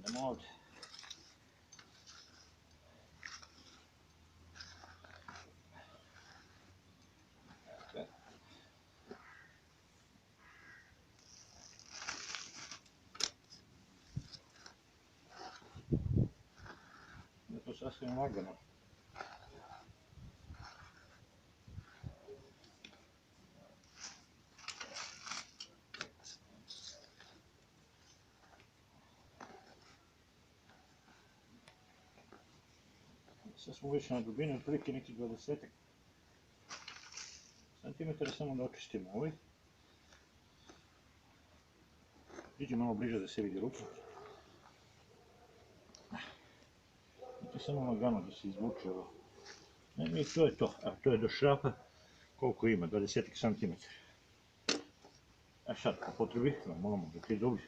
Idemo ovdje. Je to sasvim lagano. Sad smo već na dubini, otprilike nekih 20 centimetara, samo da očistimo ovaj. Iđe malo bliže da se vidi ruka. I samo lagano da se izvuče ovo. I to je to. A to je do šrapa koliko ima, 20 cm. A sad po potrebi, moramo da ti dublje.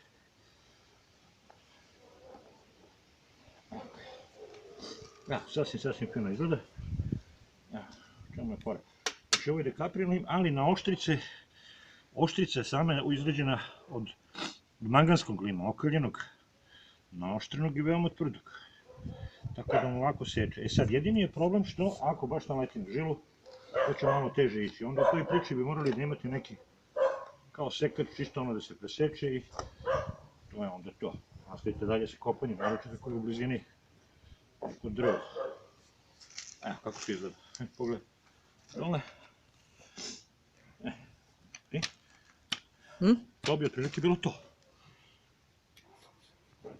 Sasvim fino izgleda. Čemu je fora? Znači ovo je dekaprilnim, ali na oštrice. Oštrica je sama izrađena od manganskog lima, okrljenog, naoštrenog i veoma tvrdog. Tako da mu lako seče. E sad, jedini je problem što ako baš naleti na žilu, to će malo teže ići. Onda u toj priči bi morali da imate neki kao sekar, čisto ono da se preseče i to je onda to. Nastavite dalje sa kopanjem, naročito koji je u blizini kod drva. Evo kako to izgleda. Pogledaj. Dole. To bi otprilike bilo to.